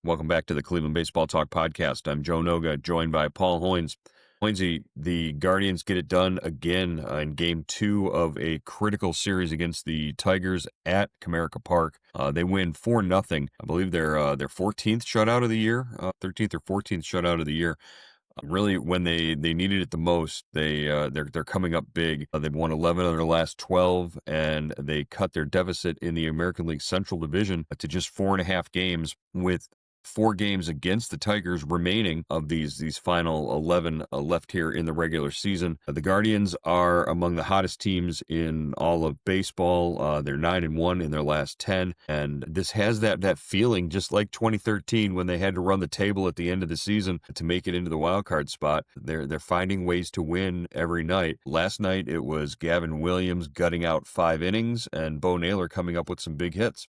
Welcome back to the Cleveland Baseball Talk podcast. I'm Joe Noga, joined by Paul Hoynes. Hoynesy, the Guardians get it done again in Game 2 of a critical series against the Tigers at Comerica Park. They win 4-0. I believe their 14th shutout of the year, 13th or 14th shutout of the year. Really, when they needed it the most, they're coming up big. They've won 11 of their last 12, and they cut their deficit in the American League Central Division to just 4.5 games, with 4 games against the Tigers remaining of these final 11 left here in the regular season. The Guardians are among the hottest teams in all of baseball. They're 9-1 in their last 10, and this has that feeling just like 2013 when they had to run the table at the end of the season to make it into the wild card spot. They're finding ways to win every night. Last night it was Gavin Williams gutting out 5 innings and Bo Naylor coming up with some big hits.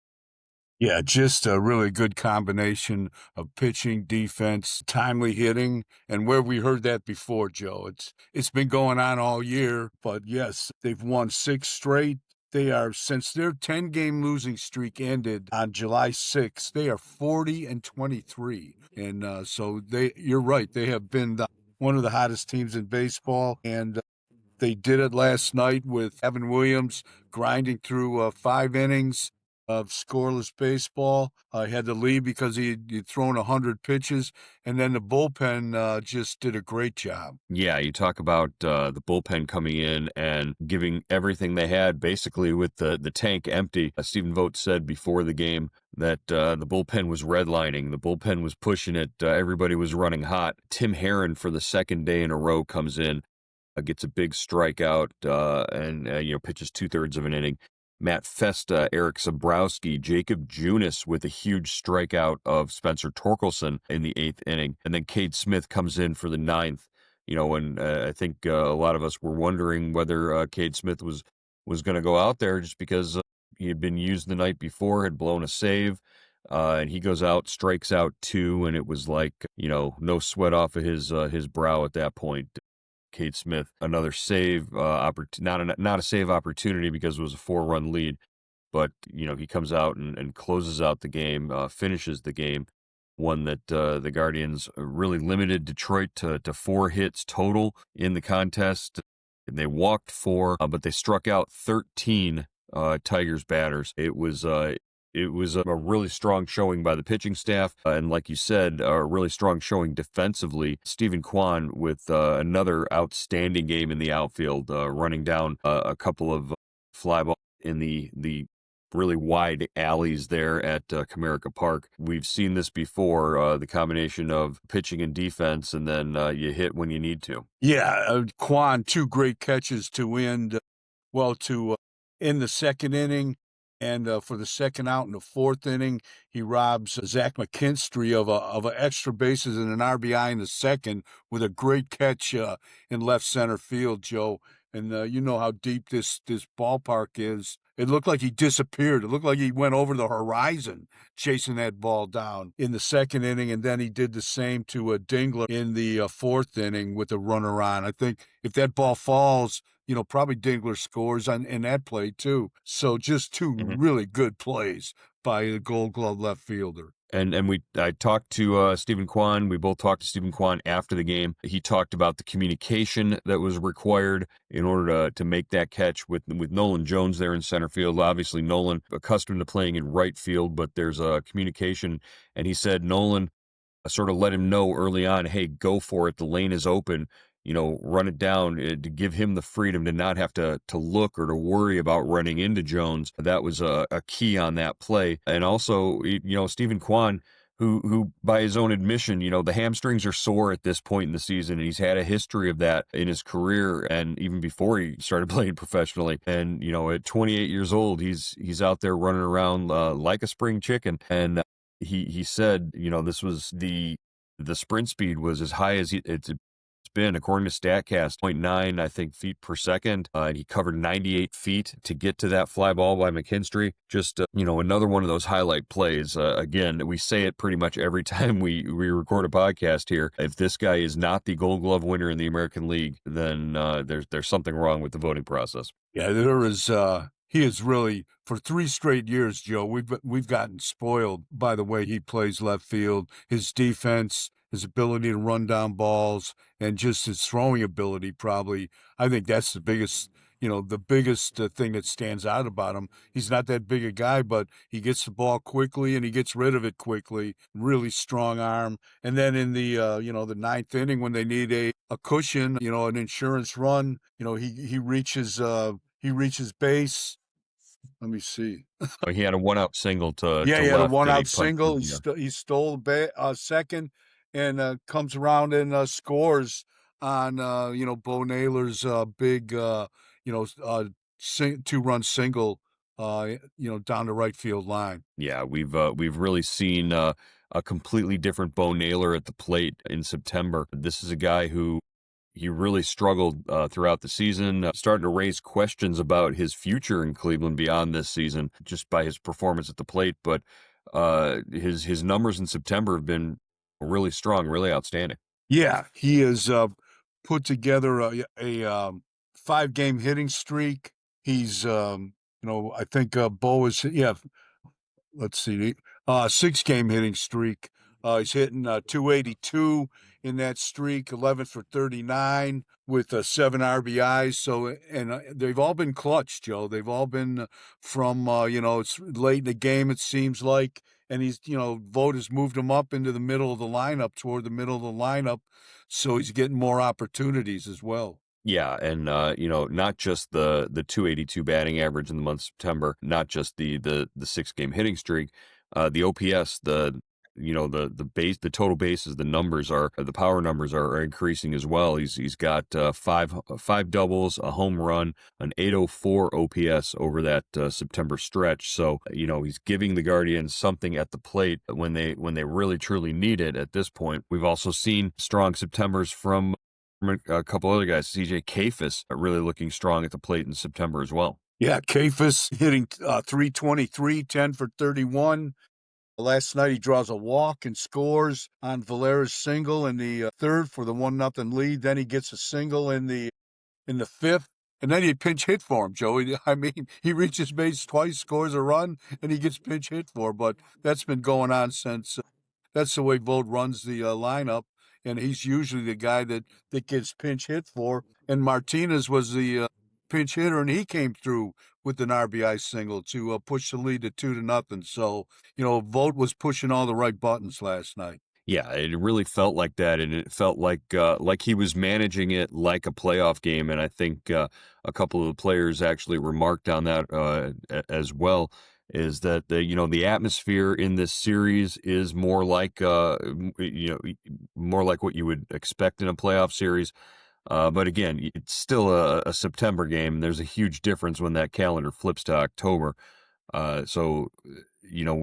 Yeah, just a really good combination of pitching, defense, timely hitting, and where we heard that before, Joe. It's been going on all year, but yes, they've won 6 straight. They are, since their 10-game losing streak ended on July 6th, they are 40-23. And so you're right, they have been one of the hottest teams in baseball, and they did it last night with Evan Williams grinding through 5 innings of scoreless baseball. He had to leave because he'd thrown 100 pitches, and then the bullpen just did a great job. Yeah, you talk about the bullpen coming in and giving everything they had, basically with the tank empty. Stephen Vogt said before the game that the bullpen was redlining. The bullpen was pushing it. Everybody was running hot. Tim Herron, for the second day in a row, comes in, gets a big strikeout, and pitches 2/3 of an inning. Matt Festa, Eric Sabrowski, Jacob Junis with a huge strikeout of Spencer Torkelson in the 8th inning. And then Cade Smith comes in for the 9th. And I think a lot of us were wondering whether Cade Smith was going to go out there just because he had been used the night before, had blown a save. And he goes out, strikes out 2, and it was like, no sweat off of his brow at that point. Cade Smith, another save, not a save opportunity because it was a 4-run lead, but he comes out and closes out the game, finishes the game. One that the Guardians really limited Detroit to 4 hits total in the contest. And they walked 4, but they struck out 13 Tigers batters. It was a really strong showing by the pitching staff, and like you said, a really strong showing defensively. Stephen Kwan with another outstanding game in the outfield, running down a couple of fly balls in the really wide alleys there at Comerica Park. We've seen this before, the combination of pitching and defense, and then you hit when you need to. Yeah, Kwan, 2 great catches to end, in the 2nd inning. And for the second out in the 4th inning, he robs Zach McKinstry of a extra bases and an RBI in the 2nd with a great catch in left center field, Joe. And you know how deep this ballpark is. It looked like he disappeared. It looked like he went over the horizon chasing that ball down in the 2nd inning, and then he did the same to Dingler in the 4th inning with a runner on. I think if that ball falls, probably Dingler scores in that play too. So just 2 really good plays by the Gold Glove left fielder. And I talked to Stephen Kwan. We both talked to Stephen Kwan after the game. He talked about the communication that was required in order to make that catch with Nolan Jones there in center field. Obviously, Nolan accustomed to playing in right field, but there's a communication. And he said Nolan sort of let him know early on, hey, go for it. The lane is open. Run it down, to give him the freedom to not have to look or to worry about running into Jones. That was a key on that play. And also, Stephen Kwan, who by his own admission, the hamstrings are sore at this point in the season, and he's had a history of that in his career and even before he started playing professionally. And, at 28 years old, he's out there running around like a spring chicken. And he said, this was the sprint speed was as high as it's been, according to StatCast, 0.9, I think, feet per second. And he covered 98 feet to get to that fly ball by McKinstry. Just, another one of those highlight plays. Again, we say it pretty much every time we record a podcast here. If this guy is not the Gold Glove winner in the American League, then there's something wrong with the voting process. Yeah, there is He is really for 3 straight years, Joe. We've gotten spoiled by the way he plays left field, his defense, his ability to run down balls, and just his throwing ability. Probably, I think that's the biggest thing that stands out about him. He's not that big a guy, but he gets the ball quickly and he gets rid of it quickly. Really strong arm. And then in the ninth inning when they need a cushion, an insurance run, he reaches base. Let me see. He had a one-out single Yeah, to he had a left that he one-out punched single. in. He Yeah. he stole second, and comes around and scores on Bo Naylor's big 2-run single down the right field line. Yeah, we've really seen a completely different Bo Naylor at the plate in September. This is a guy who he really struggled throughout the season, starting to raise questions about his future in Cleveland beyond this season, just by his performance at the plate. But his numbers in September have been really strong, really outstanding. Yeah, he has put together a 5-game hitting streak. He's I think Bo is, yeah, let's see, 6-game hitting streak. He's hitting 282 in that streak, 11 for 39 with 7 RBIs. So, and they've all been clutch, Joe. They've all been from, it's late in the game, it seems like. And Vogt has moved him up into the middle of the lineup, toward the middle of the lineup. So he's getting more opportunities as well. Yeah, and not just the 282 batting average in the month of September, not just the 6-game hitting streak, the OPS, the total bases, the power numbers are increasing as well. He's got five doubles, a home run, an 804 OPS over that September stretch. So he's giving the Guardians something at the plate when they really truly need it. At this point, we've also seen strong Septembers from a couple other guys. CJ Kafis really looking strong at the plate in September as well. Yeah, Kafis hitting 323, 10 for 31. Last night he draws a walk and scores on Valera's single in the third for the 1-0 lead. Then he gets a single in the fifth, and then he pinch hit for him, Joey. I mean, he reaches base twice, scores a run, and he gets pinch hit for. But that's been going on since. That's the way Vogt runs the lineup, and he's usually the guy that gets pinch hit for. And Martinez was the pinch hitter, and he came through with an RBI single to push the lead to 2-0. So Vogt was pushing all the right buttons last night. Yeah, it really felt like that, and it felt like he was managing it like a playoff game. And I think a couple of the players actually remarked on that as well. Is that the atmosphere in this series is more like more like what you would expect in a playoff series. But again, it's still a September game. There's a huge difference when that calendar flips to October. So,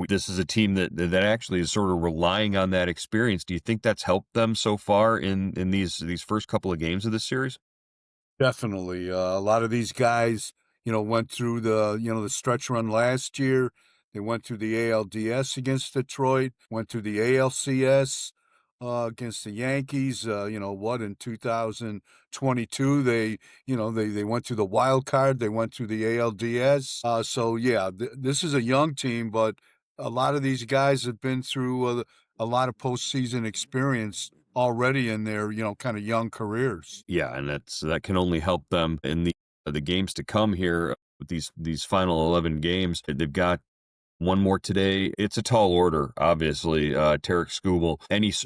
this is a team that actually is sort of relying on that experience. Do you think that's helped them so far in these first couple of games of this series? Definitely. A lot of these guys, went through the stretch run last year. They went through the ALDS against Detroit, went through the ALCS against the Yankees. In 2022, they went through the wild card. They went through the ALDS. So yeah, this is a young team, but a lot of these guys have been through a lot of postseason experience already in their, kind of young careers. Yeah, and that can only help them in the games to come here with these final 11 games. They've got one more today. It's a tall order, obviously. Tarek Skubal,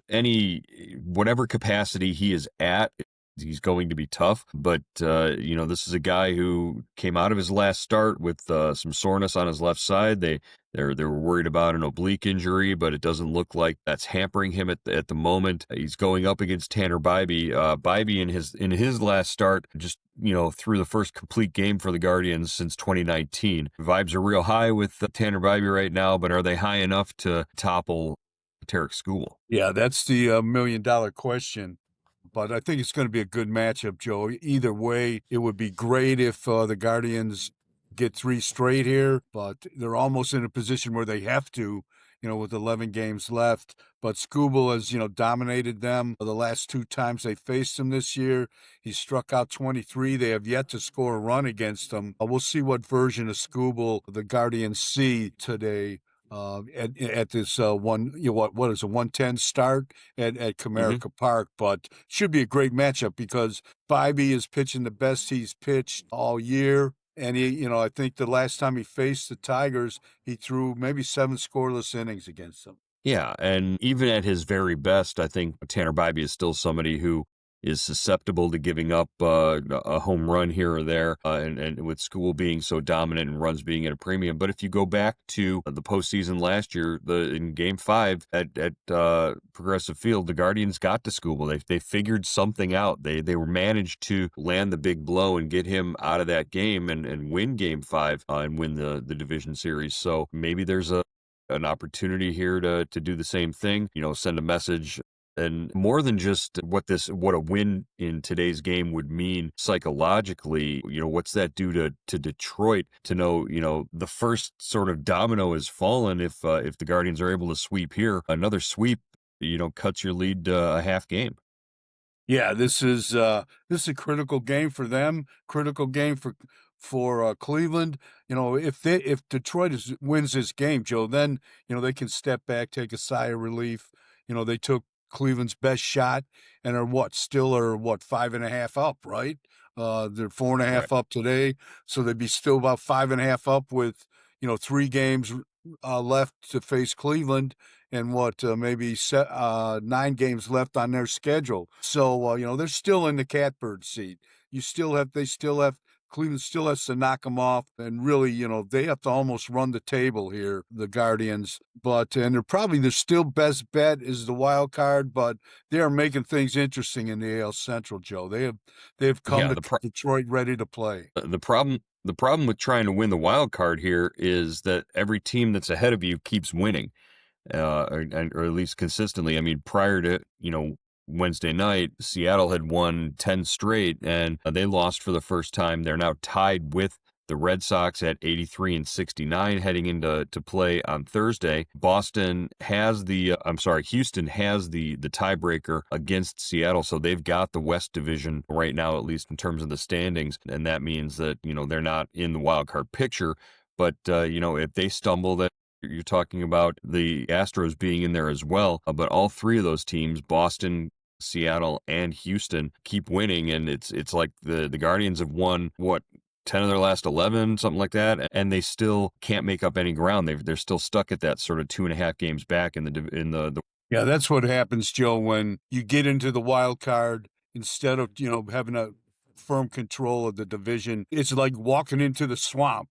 any whatever capacity he is at, he's going to be tough. But this is a guy who came out of his last start with some soreness on his left side. They were worried about an oblique injury, but it doesn't look like that's hampering him at the moment. He's going up against Tanner Bybee. Bybee in his last start just through the first complete game for the Guardians since 2019. Vibes are real high with Tanner Bybee right now, but are they high enough to topple Tarek Skubal? Yeah, that's the $1 million question. But I think it's going to be a good matchup, Joe. Either way, it would be great if the Guardians get 3 straight here, but they're almost in a position where they have to with 11 games left. But Skubal has, dominated them the last two times they faced him this year. He struck out 23. They have yet to score a run against him. We'll see what version of Skubal the Guardians see today. At this one, what is a 110 start at Hmm. Comerica Park, but should be a great matchup because Bibee is pitching the best he's pitched all year. And I think the last time he faced the Tigers, he threw maybe 7 scoreless innings against them. Yeah, and even at his very best, I think Tanner Bybee is still somebody who is susceptible to giving up a home run here or there, and with School being so dominant and runs being at a premium. But if you go back to the postseason last year, in Game 5 at Progressive Field, the Guardians got to School. They figured something out. They were managed to land the big blow and get him out of that game and win Game 5 and win the division series. So maybe there's an opportunity here to do the same thing, send a message. And more than just what a win in today's game would mean psychologically, what's that do to Detroit to know, the first sort of domino has fallen if the Guardians are able to sweep here. Another sweep, cuts your lead a half game. Yeah, this is a critical game for them. Critical game for Cleveland. If Detroit wins this game, Joe, then they can step back, take a sigh of relief. They took Cleveland's best shot and are 5.5 up, right? They're four and a Right. half up today, so they'd be still about 5.5 up with 3 games left to face Cleveland and maybe 9 games left on their schedule. So they're still in the catbird seat. They still have Cleveland still has to knock them off, and really, they have to almost run the table here, the Guardians. And their still best bet is the wild card, but they are making things interesting in the AL Central, Joe. They've come Yeah, to Detroit ready to play. the problem with trying to win the wild card here is that every team that's ahead of you keeps winning. Or at least consistently. I mean, prior to, Wednesday night, Seattle had won 10 straight and they lost for the first time. They're now tied with the Red Sox at 83 and 69 heading into play on Thursday. Houston has the tiebreaker against Seattle, so they've got the West Division right now, at least in terms of the standings, and that means that, they're not in the wild card picture. But, if they stumble, that you're talking about the Astros being in there as well, but all three of those teams, Boston, Seattle, and Houston, keep winning, and it's like the Guardians have won 10 of their last 11, something like that, and they still can't make up any ground. They're still stuck at that sort of 2.5 games back in the. Yeah, that's what happens, Joe, when you get into the wild card instead of, having a firm control of the division. It's like walking into the swamp,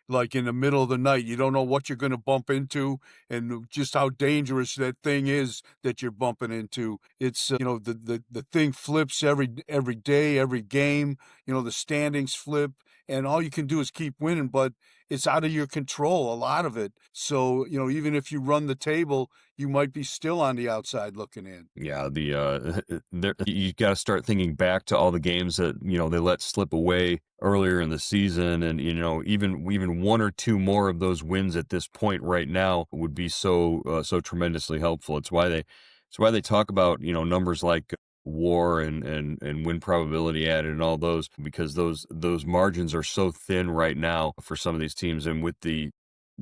like in the middle of the night. You don't know what you're going to bump into and just how dangerous that thing is that you're bumping into. It's, the thing flips every day, every game, the standings flip, and all you can do is keep winning, but it's out of your control, a lot of it. So, even if you run the table, you might be still on the outside looking in. Yeah, you got to start thinking back to all the games that they let slip away earlier in the season, and even one or two more of those wins at this point right now would be so tremendously helpful. It's why they talk about numbers like WAR and win probability added and all those, because those margins are so thin right now for some of these teams, and with the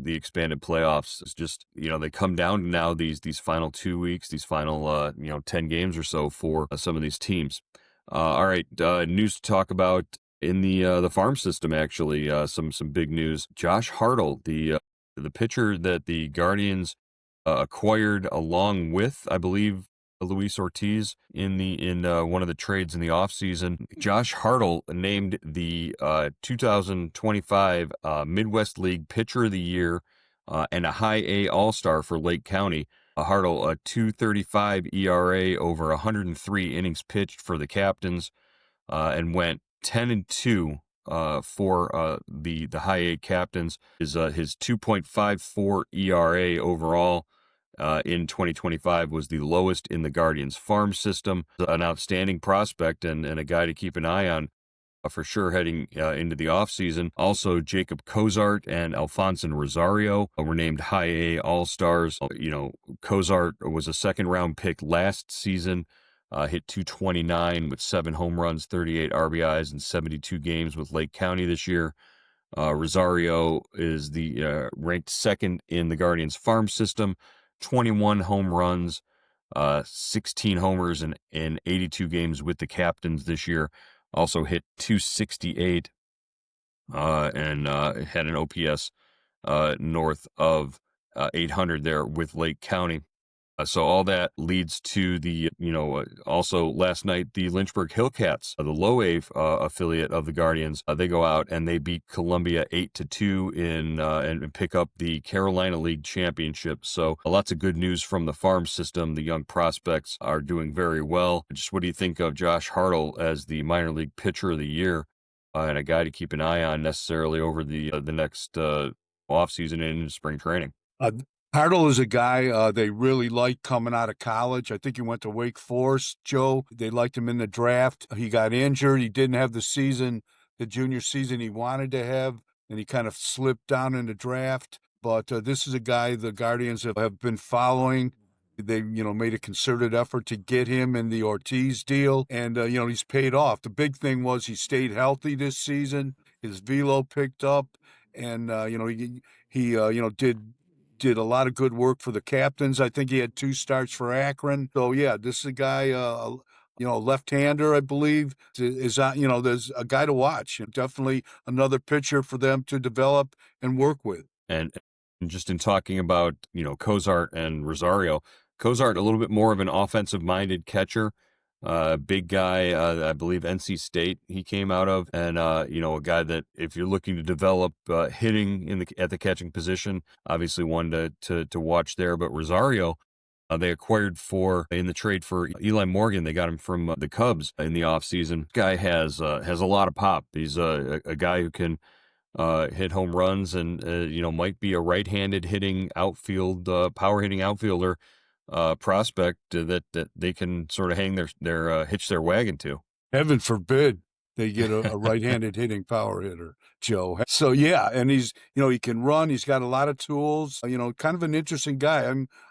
expanded playoffs, it's just they come down to now these final 2 weeks, these final 10 games or so for some of these teams. All right, news to talk about in the farm system. Actually, some big news. Josh Hartle, the pitcher that the Guardians acquired along with, I believe, Luis Ortiz in one of the trades in the offseason. Josh Hartle named the 2025 Midwest League Pitcher of the Year and a high A All-Star for Lake County. Hartle, a 2.35 ERA over 103 innings pitched for the Captains, and went 10-2 for the high A Captains. His 2.54 ERA overall in 2025 was the lowest in the Guardians farm system. An outstanding prospect and a guy to keep an eye on. for sure heading into the offseason. Also, Jacob Cozart and Alfonso Rosario were named high A All-Stars. Cozart was a second-round pick last season, hit 229 with 7 home runs, 38 RBIs in 72 games with Lake County this year. Rosario is the ranked second in the Guardians farm system, 21 home runs, 16 homers in 82 games with the Captains this year. Also hit 268 and had an OPS north of 800 there with Lake County. So all that leads to also last night, the Lynchburg Hillcats, the low A affiliate of the Guardians, they go out and they beat Columbia 8-2 and pick up the Carolina League Championship. So lots of good news from the farm system. The young prospects are doing very well. Just what do you think of Josh Hartle as the minor league pitcher of the year and a guy to keep an eye on necessarily over the next offseason and into spring training? Uh, Hartle is a guy they really like coming out of college. I think he went to Wake Forest, Joe. They liked him in the draft. He got injured. He didn't have the junior season he wanted to have, and he kind of slipped down in the draft. But this is a guy the Guardians have been following. They, made a concerted effort to get him in the Ortiz deal, and he's paid off. The big thing was he stayed healthy this season. His velo picked up, and he did a lot of good work for the Captains. I think he had 2 starts for Akron. So yeah, this is a guy, left-hander, I believe, is there's a guy to watch. Definitely another pitcher for them to develop and work with. And just in talking about, Cozart and Rosario, Cozart, a little bit more of an offensive-minded catcher, big guy, I believe NC State he came out of, and, a guy that if you're looking to develop hitting at the catching position, obviously one to watch there. But Rosario, they acquired in the trade for Eli Morgan. They got him from the Cubs in the offseason. Guy has a lot of pop. He's a guy who can hit home runs and, might be a right-handed power hitting outfielder prospect that they can sort of hang their hitch their wagon to. Heaven forbid they get a right-handed hitting power hitter, Joe. So yeah, and he can run. He's got a lot of tools. Kind of an interesting guy.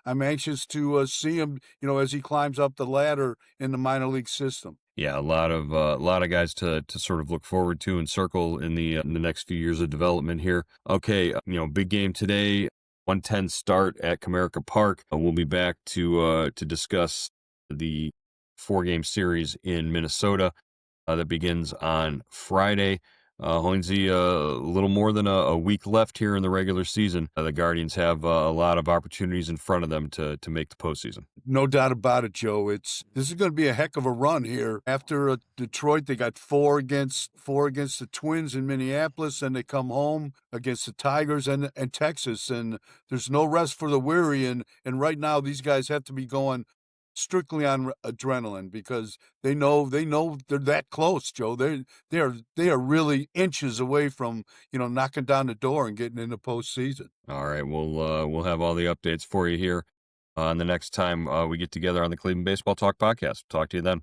I'm anxious to see him, as he climbs up the ladder in the minor league system. Yeah, a lot of guys to sort of look forward to and circle in the next few years of development here. Okay, big game today. 1:10 start at Comerica Park. We'll be back to discuss the 4-game series in Minnesota that begins on Friday. Hoynes, a little more than a week left here in the regular season. The Guardians have a lot of opportunities in front of them to make the postseason. No doubt about it, Joe. This is going to be a heck of a run here. After Detroit, they got four against the Twins in Minneapolis, and they come home against the Tigers and Texas. And there's no rest for the weary. And right now, these guys have to be going strictly on adrenaline because they know they're that close, Joe. They are really inches away from knocking down the door and getting into postseason. All right, we'll have all the updates for you here on the next time we get together on the Cleveland Baseball Talk podcast. Talk to you then.